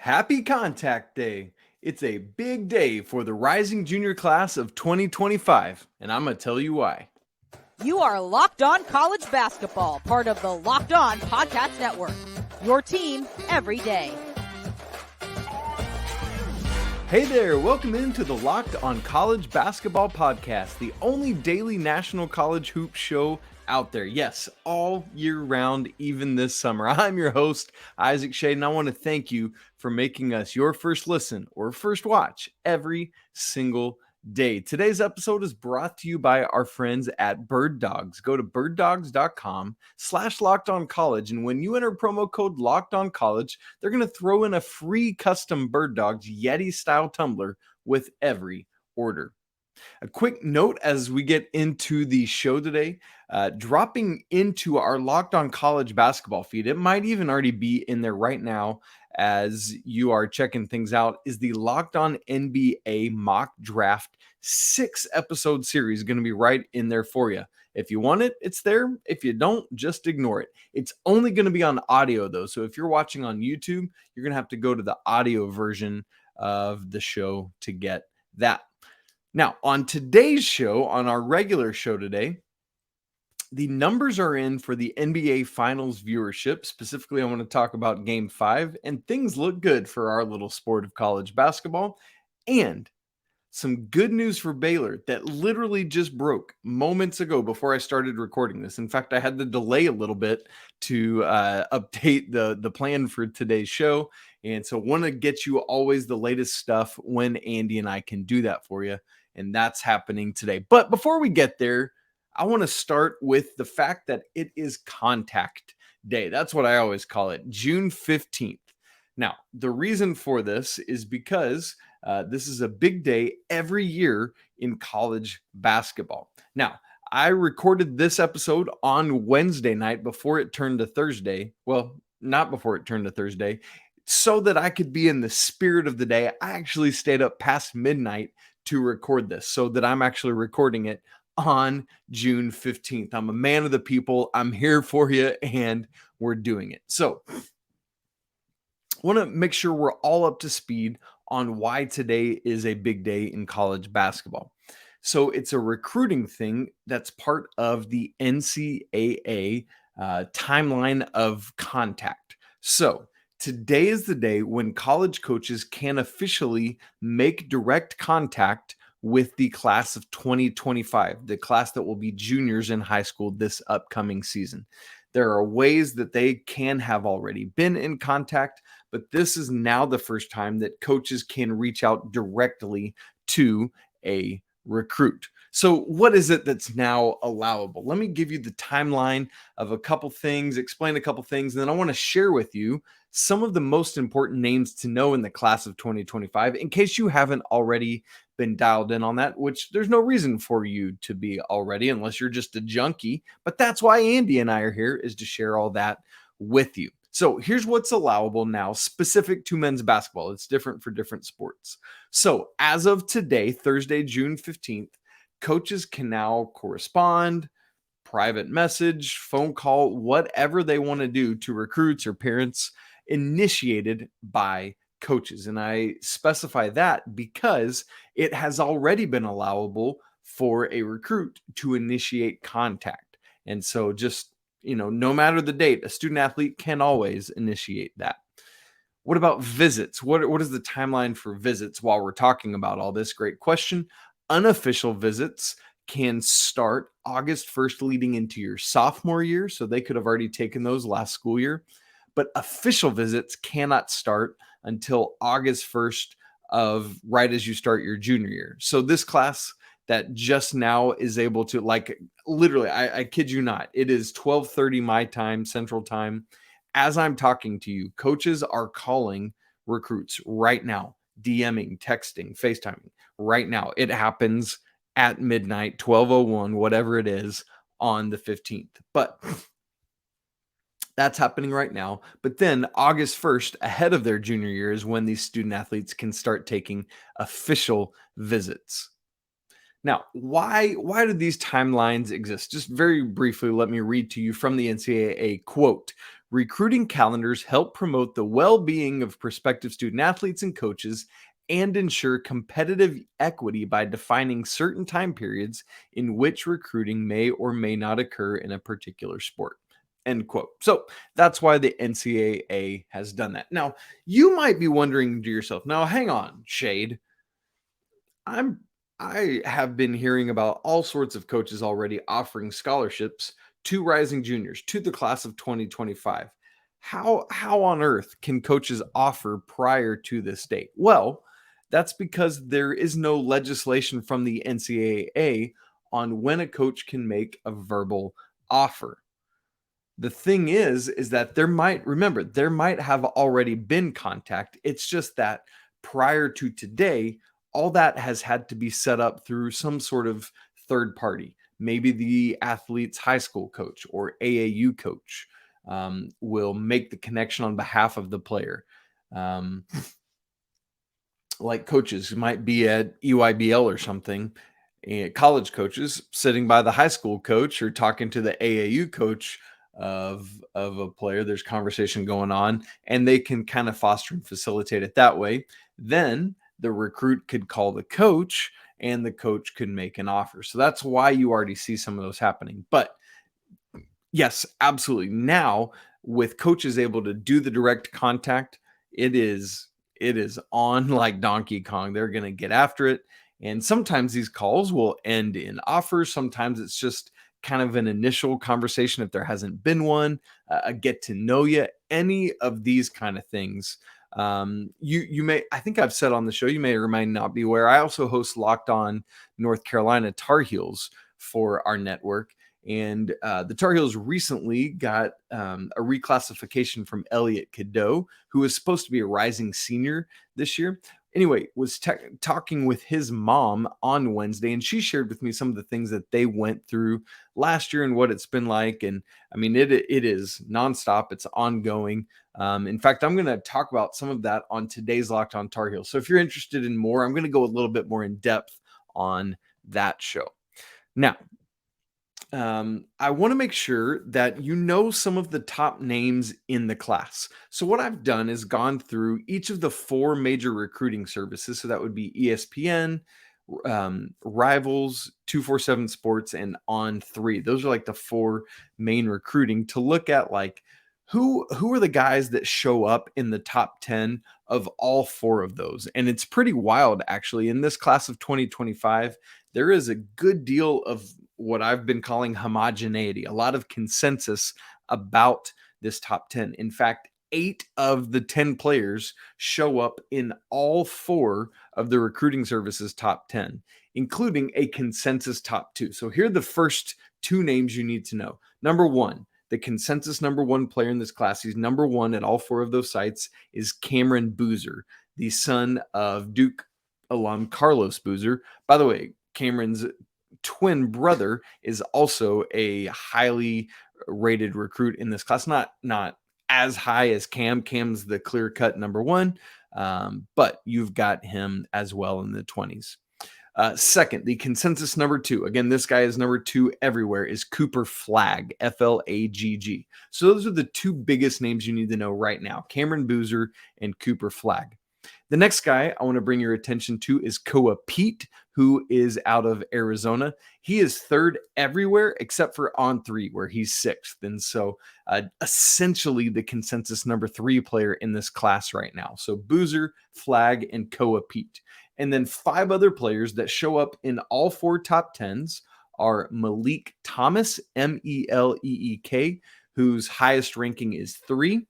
Happy Contact Day. It's a big day for the rising junior class of 2025, and I'm going to tell you why. You are Locked On College Basketball, part of the Locked On Podcast Network. Your team every day. Hey there, welcome into the Locked On College Basketball Podcast, the only daily national college hoop show out there. Yes, all year round, even this summer. I'm your host, Isaac Shade, and I want to thank you for making us your first listen or first watch every single day. Today's episode is brought to you by our friends at Birddogs. Go to birddogs.com/lockedoncollege, and when you enter promo code LOCKEDONCollege, they're going to throw in a free custom Birddogs Yeti-style tumbler with every order. A quick note as we get into the show today, dropping into our Locked On College basketball feed, it might even already be in there right now as you are checking things out, is the Locked On NBA Mock Draft 6-episode series going to be right in there for you. If you want it, it's there. If you don't, just ignore it. It's only going to be on audio, though. So if you're watching on YouTube, you're going to have to go to the audio version of the show to get that. Now, on today's show, on our regular show today, the numbers are in for the NBA Finals viewership. Specifically, I want to talk about Game 5, and things look good for our little sport of college basketball. And some good news for Baylor that literally just broke moments ago before I started recording this. In fact, I had to delay a little bit to update the plan for today's show. And so want to get you always the latest stuff when Andy and I can do that for you. And that's happening today. But before we get there, I want to start with the fact that it is Contact Day. That's what I always call it, June 15th. Now, the reason for this is because this is a big day every year in college basketball. Now, I recorded this episode on Wednesday night before it turned to Thursday. Well, not before it turned to Thursday, so that I could be in the spirit of the day. I actually stayed up past midnight to record this so that I'm actually recording it on June 15th. I'm a man of the people. I'm here for you, and we're doing it. So I want to make sure we're all up to speed on why today is a big day in college basketball. So it's a recruiting thing that's part of the NCAA timeline of contact. So today is the day when college coaches can officially make direct contact with the class of 2025, the class that will be juniors in high school this upcoming season. There are ways that they can have already been in contact, but this is now the first time that coaches can reach out directly to a recruit. So what is it that's now allowable? Let me give you the timeline of a couple things, explain a couple things, and then I want to share with you some of the most important names to know in the class of 2025 in case you haven't already been dialed in on that, which there's no reason for you to be already unless you're just a junkie. But that's why Andy and I are here, is to share all that with you. So here's what's allowable now specific to men's basketball. It's different for different sports. So as of today, Thursday, June 15th, coaches can now correspond, private message, phone call, whatever they want to do to recruits or parents, initiated by coaches. And I specify that because it has already been allowable for a recruit to initiate contact. And so just, no matter the date, a student athlete can always initiate that. What about visits? What is the timeline for visits while we're talking about all this? Great question. Unofficial visits can start August 1st leading into your sophomore year. So they could have already taken those last school year. But official visits cannot start until August 1st of right as you start your junior year. So this class that just now is able to, like, literally, I kid you not, it is 12:30 my time, Central Time. As I'm talking to you, coaches are calling recruits right now, DMing, texting, FaceTiming right now. It happens at midnight, 12:01, whatever it is, on the 15th. But that's happening right now. But then August 1st, ahead of their junior year, is when these student athletes can start taking official visits. Now, why do these timelines exist? Just very briefly, let me read to you from the NCAA quote. Recruiting calendars help promote the well-being of prospective student athletes and coaches and ensure competitive equity by defining certain time periods in which recruiting may or may not occur in a particular sport. End quote. So that's why the NCAA has done that. Now, you might be wondering to yourself, now hang on, Shade. I have been hearing about all sorts of coaches already offering scholarships to rising juniors, to the class of 2025. How on earth can coaches offer prior to this date? Well, that's because there is no legislation from the NCAA on when a coach can make a verbal offer. The thing is that there might have already been contact. It's just that prior to today, all that has had to be set up through some sort of third party. Maybe the athlete's high school coach or AAU coach will make the connection on behalf of the player. Like coaches who might be at EYBL or something, college coaches sitting by the high school coach or talking to the AAU coach of a player. There's conversation going on, and they can kind of foster and facilitate it that way. Then the recruit could call the coach, and the coach could make an offer. So that's why you already see some of those happening. But yes, absolutely. Now, with coaches able to do the direct contact, it is on like Donkey Kong. They're going to get after it. And sometimes these calls will end in offers. Sometimes it's just kind of an initial conversation if there hasn't been one, a get to know you, any of these kind of things. You may, I think I've said on the show, you may or may not be aware, I also host Locked On North Carolina Tar Heels for our network. And the Tar Heels recently got a reclassification from Elliot Cadeau, who was supposed to be a rising senior this year. Anyway, was talking with his mom on Wednesday, and she shared with me some of the things that they went through last year and what it's been like. And I mean, it is nonstop. It's ongoing. In fact, I'm going to talk about some of that on today's Locked On Tar Heels. So if you're interested in more, I'm going to go a little bit more in depth on that show. Now, I want to make sure that you know some of the top names in the class. So what I've done is gone through each of the 4 major recruiting services. So that would be ESPN, Rivals, 247 Sports, and On3. Those are like the 4 main recruiting to look at, like who are the guys that show up in the top 10 of all 4 of those. And it's pretty wild, actually. In this class of 2025, there is a good deal of what I've been calling homogeneity, a lot of consensus about this top 10. In fact, 8 of the 10 players show up in all 4 of the recruiting services top 10, including a consensus top 2. So here are the first 2 names you need to know. Number 1, the consensus number 1 player in this class, he's number 1 at all 4 of those sites, is Cameron Boozer, the son of Duke alum Carlos Boozer. By the way, Cameron's twin brother is also a highly rated recruit in this class. Not as high as Cam. Cam's the clear-cut number 1, but you've got him as well in the 20s. Second, the consensus number 2. Again, this guy is number 2 everywhere, is Cooper Flagg, Flagg. So those are the 2 biggest names you need to know right now, Cameron Boozer and Cooper Flagg. The next guy I want to bring your attention to is Koa Peat, who is out of Arizona. He is 3rd everywhere except for On3, where he's 6th. And so essentially the consensus number 3 player in this class right now. So Boozer, Flagg, and Koa Peat. And then 5 other players that show up in all 4 top 10s are Meleek Thomas, Meleek, whose highest ranking is 3,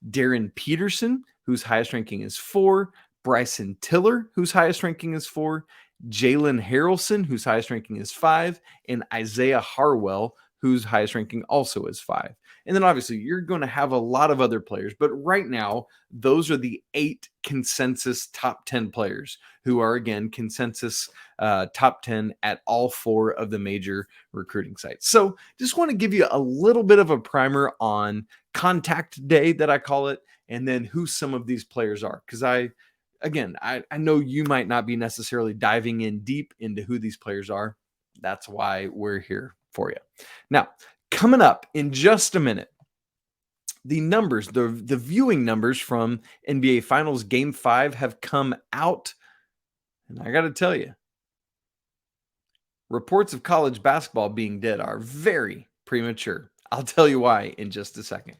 Darryn Peterson, whose highest ranking is 4, Bryson Tiller, whose highest ranking is 4, Jalen Haralson, whose highest ranking is 5, and Isiah Harwell, whose highest ranking also is 5. And then obviously you're going to have a lot of other players, but right now, those are the 8 consensus top 10 players who are, again, consensus top 10 at all 4 of the major recruiting sites. So just want to give you a little bit of a primer on contact day, that I call it, and then who some of these players are. Because I know you might not be necessarily diving in deep into who these players are. That's why we're here for you. Now, coming up in just a minute, the numbers, the viewing numbers from NBA Finals Game 5 have come out. And I got to tell you, reports of college basketball being dead are very premature. I'll tell you why in just a second.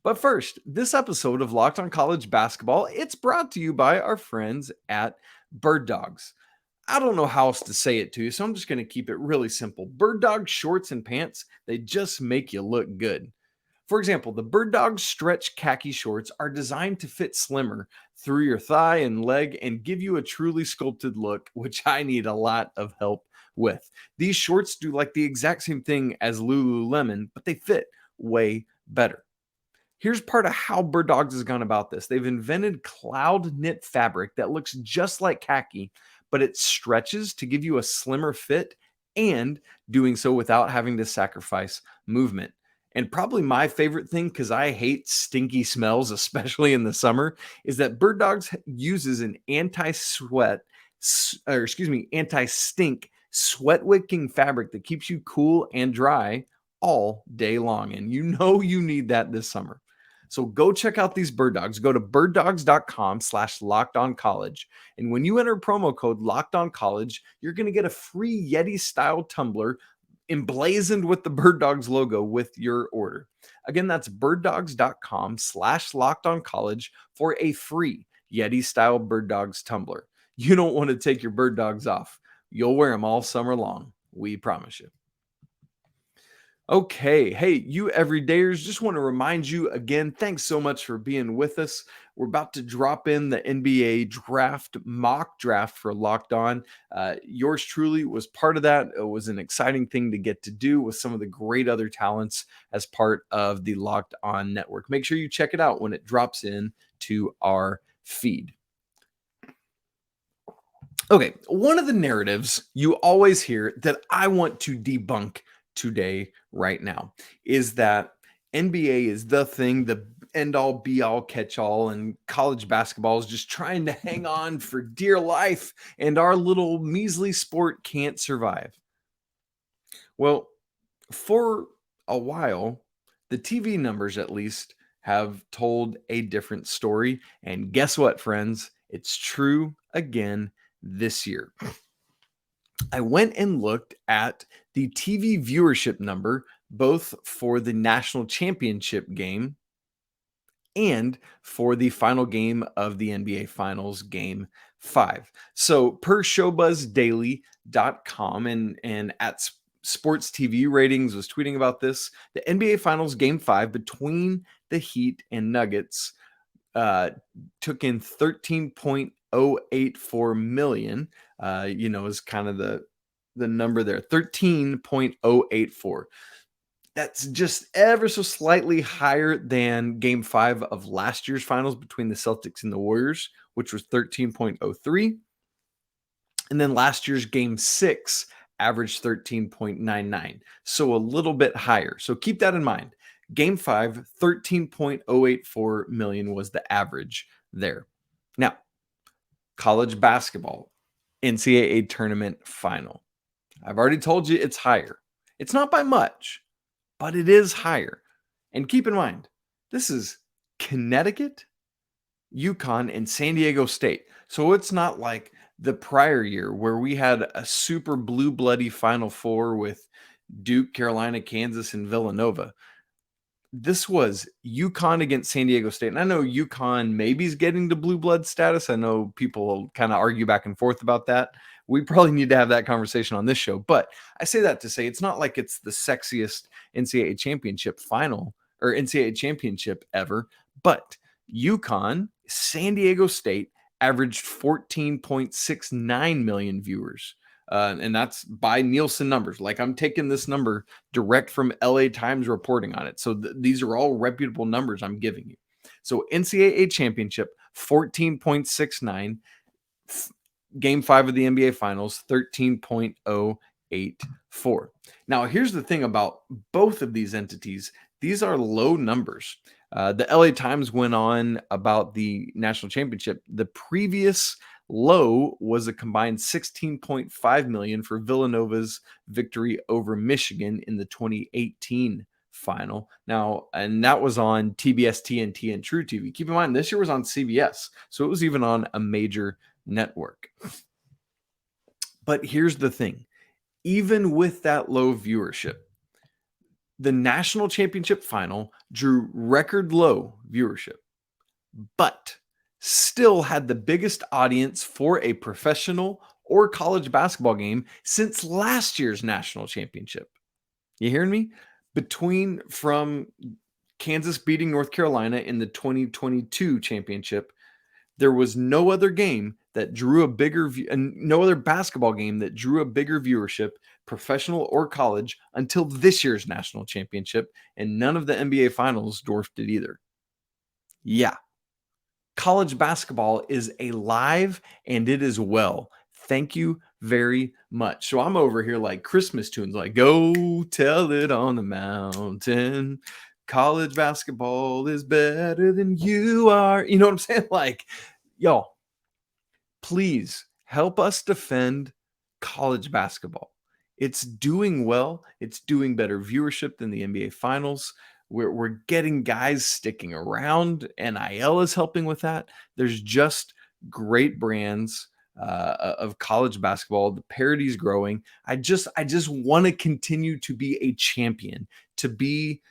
But first, this episode of Locked on College Basketball, it's brought to you by our friends at Birddogs. I don't know how else to say it to you, so I'm just going to keep it really simple. Birddog shorts and pants, they just make you look good. For example, the Birddog stretch khaki shorts are designed to fit slimmer through your thigh and leg and give you a truly sculpted look, which I need a lot of help with. These shorts do like the exact same thing as Lululemon, but they fit way better. Here's part of how Birddogs has gone about this. They've invented cloud knit fabric that looks just like khaki, but it stretches to give you a slimmer fit and doing so without having to sacrifice movement. And probably my favorite thing, because I hate stinky smells, especially in the summer, is that Birddogs uses an anti-stink, sweat-wicking fabric that keeps you cool and dry all day long. And you know you need that this summer. So go check out these Birddogs. Go to birddogs.com/lockedoncollege. And when you enter promo code LOCKEDONCollege, you're going to get a free Yeti-style tumbler emblazoned with the Birddogs logo with your order. Again, that's birddogs.com/lockedoncollege for a free Yeti-style Birddogs tumbler. You don't want to take your Birddogs off. You'll wear them all summer long. We promise you. Okay. Hey, you everydayers, just want to remind you again, thanks so much for being with us. We're about to drop in the NBA draft, mock draft for Locked On. Yours truly was part of that. It was an exciting thing to get to do with some of the great other talents as part of the Locked On network. Make sure you check it out when it drops in to our feed. Okay, one of the narratives you always hear that I want to debunk today, right now, is that NBA is the thing, the end all be all catch all, and college basketball is just trying to hang on for dear life, and our little measly sport can't survive. Well, for a while, the TV numbers at least have told a different story. And guess what, friends? It's true again this year. I went and looked at the TV viewership number, both for the national championship game and for the final game of the NBA Finals, Game 5. So per ShowBuzzDaily.com and at Sports TV Ratings was tweeting about this, the NBA Finals Game 5 between the Heat and Nuggets took in 13.084 million. Is kind of the number there, 13.084. That's just ever so slightly higher than Game 5 of last year's finals between the Celtics and the Warriors, which was 13.03. And then last year's Game 6 averaged 13.99. So a little bit higher. So keep that in mind. Game 5, 13.084 million was the average there. Now, college basketball, NCAA tournament final. I've already told you it's higher. It's not by much, but it is higher. And keep in mind, this is Connecticut, UConn, and San Diego State. So it's not like the prior year where we had a super blue bloody Final Four with Duke, Carolina, Kansas, and Villanova. This was UConn against San Diego State. And I know UConn maybe is getting to blue blood status. I know people kind of argue back and forth about that. We probably need to have that conversation on this show. But I say that to say it's not like it's the sexiest NCAA championship final or NCAA championship ever. But UConn, San Diego State averaged 14.69 million viewers. And that's by Nielsen numbers. Like I'm taking this number direct from LA Times reporting on it. So these are all reputable numbers I'm giving you. So NCAA championship, 14.69. Game 5 of the NBA Finals, 13.084. Now, here's the thing about both of these entities. These are low numbers. The LA Times went on about the national championship. The previous low was a combined 16.5 million for Villanova's victory over Michigan in the 2018 final. Now, and that was on TBS, TNT, and True TV. Keep in mind, this year was on CBS, so it was even on a major network. But here's the thing. Even with that low viewership, the national championship final drew record low viewership, but still had the biggest audience for a professional or college basketball game since last year's national championship. You hearing me? From Kansas beating North Carolina in the 2022 championship, there was no other game that drew a bigger and no other basketball game that drew a bigger viewership, professional or college, until this year's national championship, and none of the NBA finals dwarfed it either. Yeah. College basketball is alive and it is well. Thank you very much. So I'm over here like Christmas tunes, like go tell it on the mountain. College basketball is better than you are. You know what I'm saying? Like, y'all, please help us defend college basketball. It's doing well. It's doing better viewership than the NBA finals. We're getting guys sticking around. NIL is helping with that. There's just great brands of college basketball. The parity's growing. I just want to continue to be a champion, to be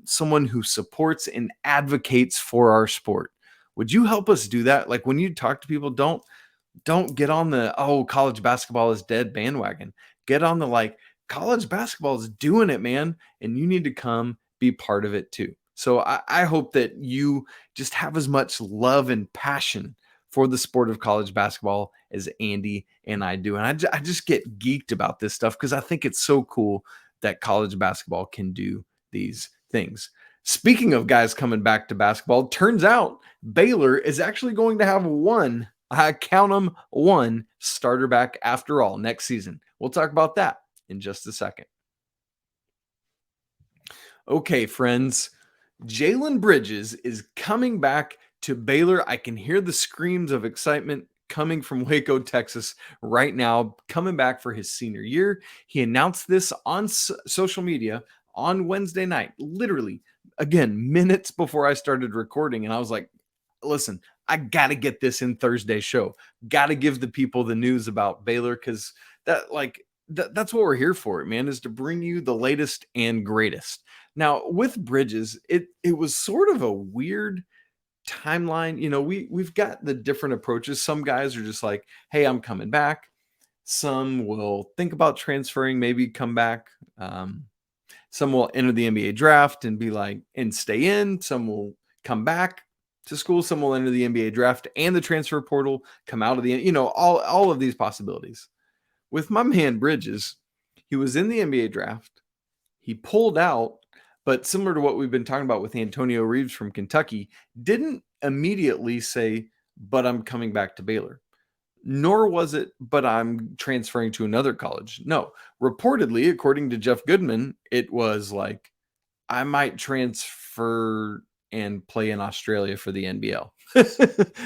someone who supports and advocates for our sport. Would you help us do that? Like when you talk to people, don't get on the college basketball is dead bandwagon. Get on the like college basketball is doing it, man, and you need to come be part of it too. So I hope that you just have as much love and passion for the sport of college basketball as Andy and I do. And I just get geeked about this stuff because I think it's so cool that college basketball can do these things. Speaking of guys coming back to basketball, turns out Baylor is actually going to have one, I count them, one starter back after all next season. We'll talk about that in just a second. Okay, friends, Jalen Bridges is coming back to Baylor. I can hear the screams of excitement coming from Waco, Texas right now, coming back for his senior year. He announced this on social media on Wednesday night, literally, again, minutes before I started recording. And I was like, listen, I got to get this in Thursday's show. Got to give the people the news about Baylor because that's what we're here for, man, is to bring you the latest and greatest. Now, with Bridges, it was sort of a weird timeline. You know, we've got the different approaches. Some guys are just like, hey, I'm coming back. Some will think about transferring, maybe come back. Some will enter the NBA draft and be like, and stay in. Some will come back to school. Some will enter the NBA draft and the transfer portal, come out of the, all of these possibilities. With my man Bridges, he was in the NBA draft. He pulled out, but similar to what we've been talking about with Antonio Reeves from Kentucky, didn't immediately say, but I'm coming back to Baylor. Nor was it, but I'm transferring to another college. No, reportedly, according to Jeff Goodman, it was like, I might transfer and play in Australia for the NBL.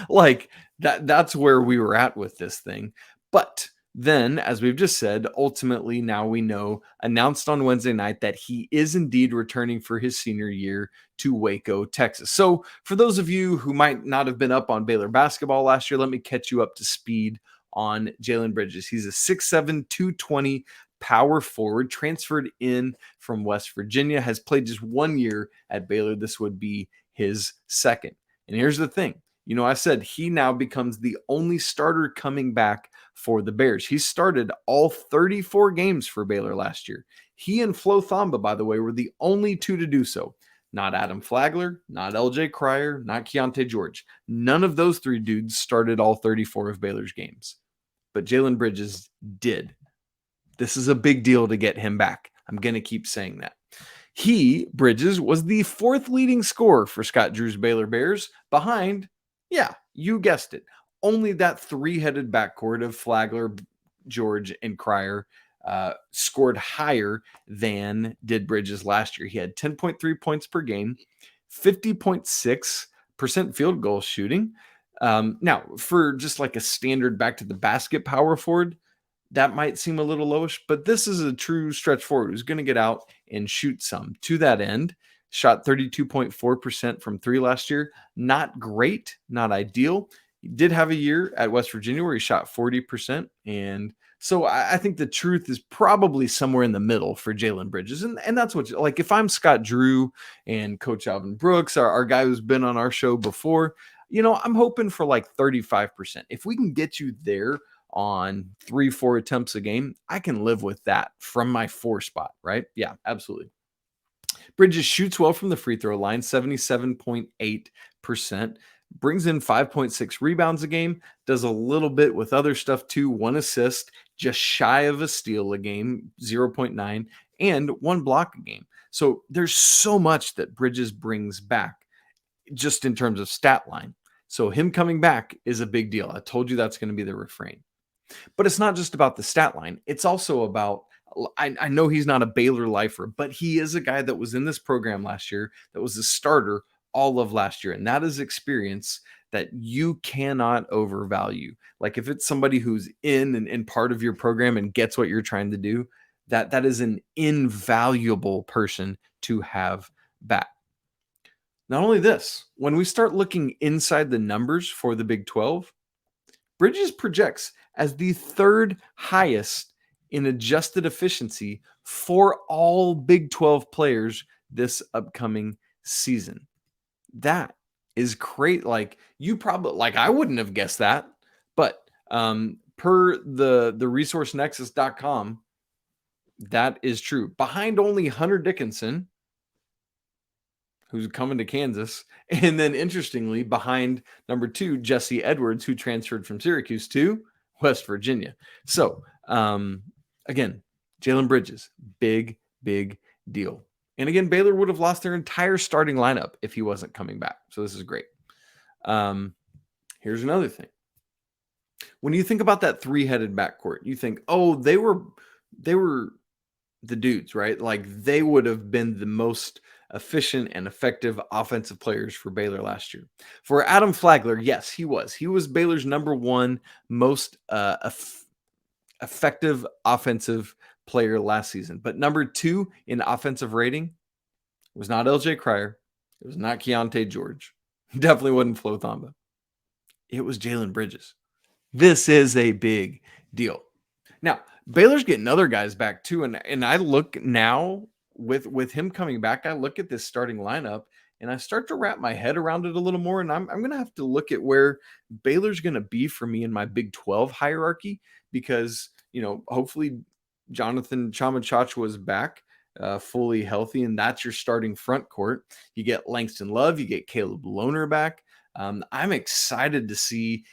Like that's where we were at with this thing. But then, as we've just said, ultimately now we know, announced on Wednesday night that he is indeed returning for his senior year to Waco, Texas. So for those of you who might not have been up on Baylor basketball last year, let me catch you up to speed on Jalen Bridges. He's a 6'7", 220 power forward, transferred in from West Virginia, has played just 1 year at Baylor. This would be his second. And here's the thing. I said he now becomes the only starter coming back for the Bears. He started all 34 games for Baylor last year. He and Flo Thamba, by the way, were the only two to do so. Not Adam Flagler, not LJ Cryer, not Keontae George. None of those three dudes started all 34 of Baylor's games. But Jalen Bridges did. This is a big deal to get him back. I'm going to keep saying that. Bridges, was the fourth leading scorer for Scott Drew's Baylor Bears, behind, yeah, you guessed it, only that three-headed backcourt of Flagler, George, and Cryer scored higher than did Bridges last year. He had 10.3 points per game, 50.6% field goal shooting. Now, for just like a standard back to the basket power forward, that might seem a little lowish, but this is a true stretch forward who's going to get out and shoot some. To that end, shot 32.4% from three last year. Not great, not ideal. He did have a year at West Virginia where he shot 40%. And so I think the truth is probably somewhere in the middle for Jalen Bridges. And that's what, like, if I'm Scott Drew and Coach Alvin Brooks, our guy who's been on our show before, I'm hoping for like 35%. If we can get you there on 3-4 attempts a game, I can live with that from my 4 spot, right? Yeah, absolutely. Bridges shoots well from the free throw line, 77.8%, brings in 5.6 rebounds a game, does a little bit with other stuff too, 1 assist, just shy of a steal a game, 0.9, and 1 block a game. So there's so much that Bridges brings back just in terms of stat line. So him coming back is a big deal. I told you that's going to be the refrain. But it's not just about the stat line. It's also about, I know he's not a Baylor lifer, but he is a guy that was in this program last year, that was a starter all of last year. And that is experience that you cannot overvalue. Like if it's somebody who's in and part of your program and gets what you're trying to do, that is an invaluable person to have back. Not only this, when we start looking inside the numbers for the Big 12, Bridges projects as the 3rd highest in adjusted efficiency for all Big 12 players this upcoming season. That is great. Like you probably, like I wouldn't have guessed that, but per the resourcenexus.com, that is true. Behind only Hunter Dickinson, who's coming to Kansas. And then interestingly, behind number 2, Jesse Edwards, who transferred from Syracuse to West Virginia. So again, Jalen Bridges, big deal. And again, Baylor would have lost their entire starting lineup if he wasn't coming back. So this is great. Here's another thing. When you think about that 3-headed backcourt, you think, oh, they were the dudes, right? Like they would have been the most efficient and effective offensive players for Baylor last year. For Adam Flagler, yes, he was. He was Baylor's number 1 most effective offensive player last season. But number 2 in offensive rating was not LJ Cryer. It was not Keontae George. Definitely wasn't Flo Thamba. It was Jalen Bridges. This is a big deal. Now, Baylor's getting other guys back too. And I look now with him coming back, I look at this starting lineup and I start to wrap my head around it a little more. And I'm going to have to look at where Baylor's going to be for me in my Big 12 hierarchy, because, hopefully Jonathan Chama was back fully healthy, and that's your starting front court. You get Langston Love, you get Caleb Lohner back. I'm excited to see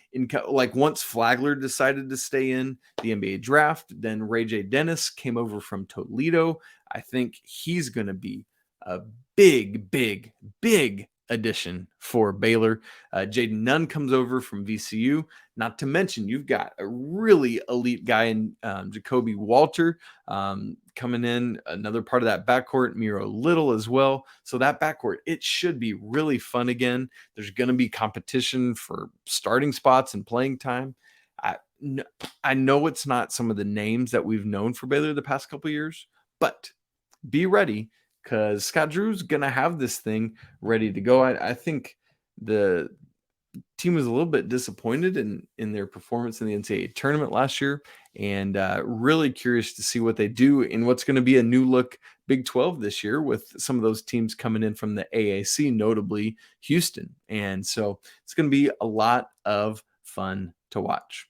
once Flagler decided to stay in the NBA draft, then Ray J. Dennis came over from Toledo. I think he's going to be a big addition for Baylor. Jaden Nunn comes over from VCU. Not to mention, you've got a really elite guy in Jacoby Walter coming in, another part of that backcourt, Miro Little as well. So that backcourt, it should be really fun again. There's going to be competition for starting spots and playing time. I know it's not some of the names that we've known for Baylor the past couple of years, but be ready, because Scott Drew's going to have this thing ready to go. I think the team was a little bit disappointed in their performance in the NCAA tournament last year, and really curious to see what they do in what's going to be a new look Big 12 this year, with some of those teams coming in from the AAC, notably Houston. And so it's going to be a lot of fun to watch.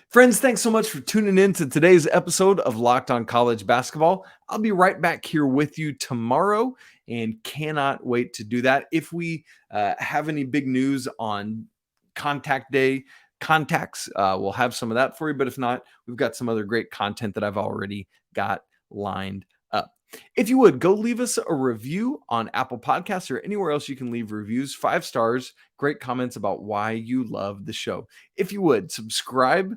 Friends, thanks so much for tuning in to today's episode of Locked On College Basketball. I'll be right back here with you tomorrow and cannot wait to do that. If we have any big news on Contact Day, contacts, we'll have some of that for you. But if not, we've got some other great content that I've already got lined up. If you would, go leave us a review on Apple Podcasts or anywhere else you can leave reviews. 5 stars, great comments about why you love the show. If you would, subscribe,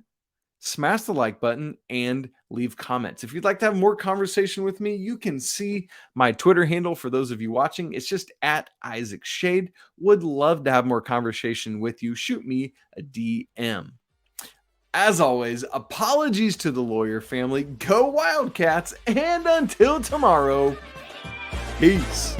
smash the like button, and leave comments. If you'd like to have more conversation with me, you can see my Twitter handle for those of you watching. It's just at Isaac Shade. Would love to have more conversation with you. Shoot me a DM. As always, apologies to the lawyer family. Go Wildcats, and until tomorrow, peace.